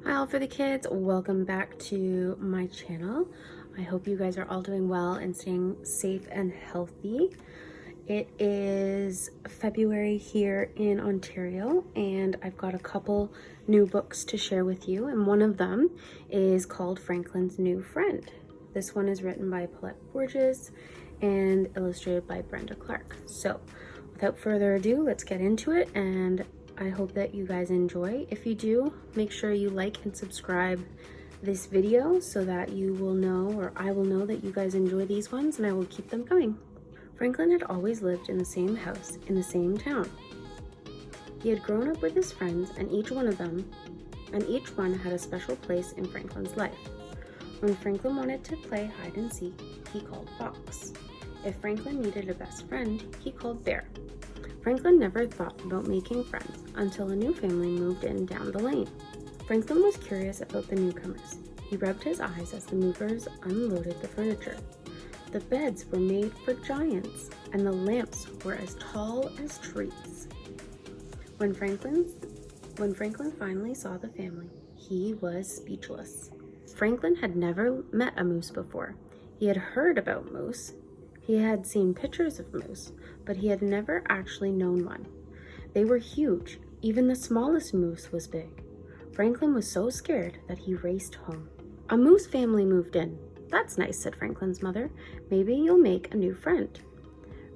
Hi all for the kids, welcome back to my channel. I hope you guys are all doing well and staying safe and healthy. It is February here in Ontario and I've got a couple new books to share with you, and one of them is called Franklin's New Friend. This one is written by Paulette Borges and illustrated by Brenda Clark. So without further ado, let's get into it, and I hope that you guys enjoy. If you do, make sure you like and subscribe this video so that you will know, or I will know, that you guys enjoy these ones, and I will keep them coming. Franklin had always lived in the same house in the same town. He had grown up with his friends, and each one had a special place in Franklin's life. When Franklin wanted to play hide and seek, he called Fox. If Franklin needed a best friend, he called Bear. Franklin never thought about making friends until a new family moved in down the lane. Franklin was curious about the newcomers. He rubbed his eyes as the movers unloaded the furniture. The beds were made for giants, and the lamps were as tall as trees. When Franklin finally saw the family, he was speechless. Franklin had never met a moose before. He had heard about moose. He had seen pictures of moose, but he had never actually known one. They were huge. Even the smallest moose was big. Franklin was so scared that he raced home. A moose family moved in. "That's nice," said Franklin's mother. "Maybe you'll make a new friend."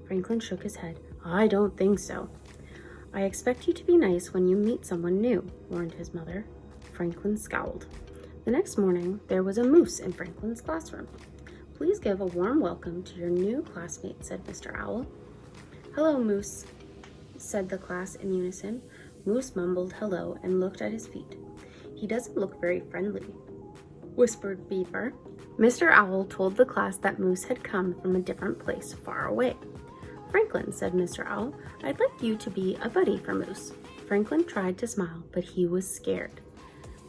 Franklin shook his head. "I don't think so." "I expect you to be nice when you meet someone new," warned his mother. Franklin scowled. The next morning, there was a moose in Franklin's classroom. "Please give a warm welcome to your new classmate," said Mr. Owl. "Hello, Moose," said the class in unison. Moose mumbled hello and looked at his feet. "He doesn't look very friendly," whispered Beaver. Mr. Owl told the class that Moose had come from a different place far away. "Franklin," said Mr. Owl, "I'd like you to be a buddy for Moose." Franklin tried to smile, but he was scared.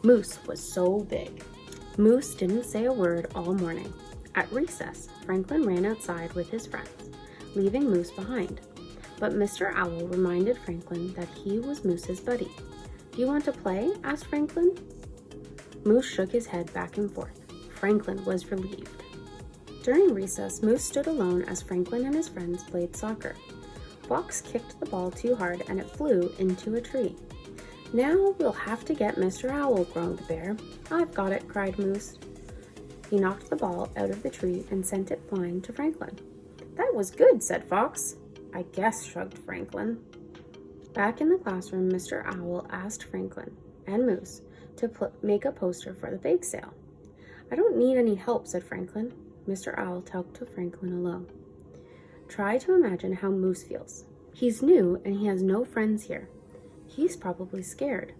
Moose was so big. Moose didn't say a word all morning. At recess, Franklin ran outside with his friends, leaving Moose behind. But Mr. Owl reminded Franklin that he was Moose's buddy. "Do you want to play?" asked Franklin. Moose shook his head back and forth. Franklin was relieved. During recess, Moose stood alone as Franklin and his friends played soccer. Fox kicked the ball too hard and it flew into a tree. "Now we'll have to get Mr. Owl," groaned Bear. "I've got it," cried Moose. He knocked the ball out of the tree and sent it flying to Franklin. "That was good," said Fox. "I guess," shrugged Franklin. Back in the classroom, Mr. Owl asked Franklin and Moose to make a poster for the bake sale. "I don't need any help," said Franklin. Mr. Owl talked to Franklin alone. "Try to imagine how Moose feels. He's new and he has no friends here. He's probably scared."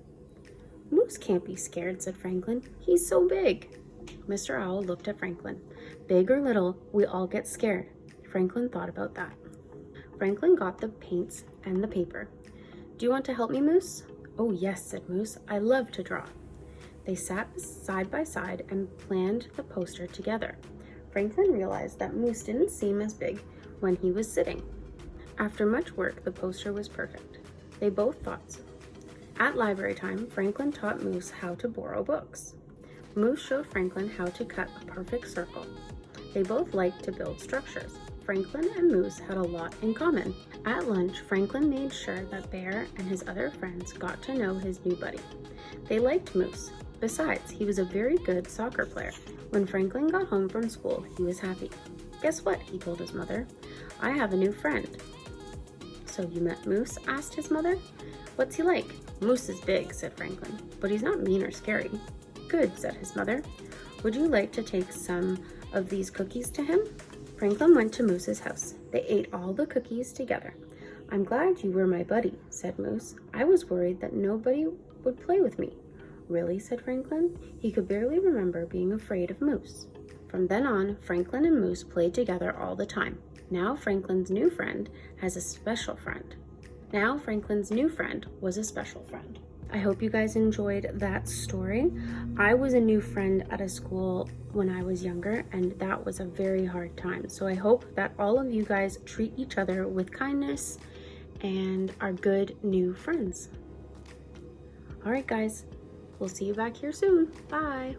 "Moose can't be scared," said Franklin. "He's so big." Mr. Owl looked at Franklin. "Big or little, we all get scared." Franklin thought about that. Franklin got the paints and the paper. "Do you want to help me, Moose?" "Oh, yes," said Moose. "I love to draw." They sat side by side and planned the poster together. Franklin realized that Moose didn't seem as big when he was sitting. After much work, the poster was perfect. They both thought so. At library time, Franklin taught Moose how to borrow books. Moose showed Franklin how to cut a perfect circle. They both liked to build structures. Franklin and Moose had a lot in common. At lunch, Franklin made sure that Bear and his other friends got to know his new buddy. They liked Moose. Besides, he was a very good soccer player. When Franklin got home from school, he was happy. "Guess what?" he told his mother. "I have a new friend." "So you met Moose?" asked his mother. "What's he like?" "Moose is big," said Franklin, "but he's not mean or scary." "Good," said his mother. "Would you like to take some of these cookies to him?" Franklin went to Moose's house. They ate all the cookies together. "I'm glad you were my buddy," said Moose. "I was worried that nobody would play with me." "Really?" said Franklin. He could barely remember being afraid of Moose. From then on, Franklin and Moose played together all the time. Now Franklin's new friend was a special friend. I hope you guys enjoyed that story. I was a new friend at a school when I was younger, and that was a very hard time. So I hope that all of you guys treat each other with kindness and are good new friends. All right, guys. we'll see you back here soon. Bye.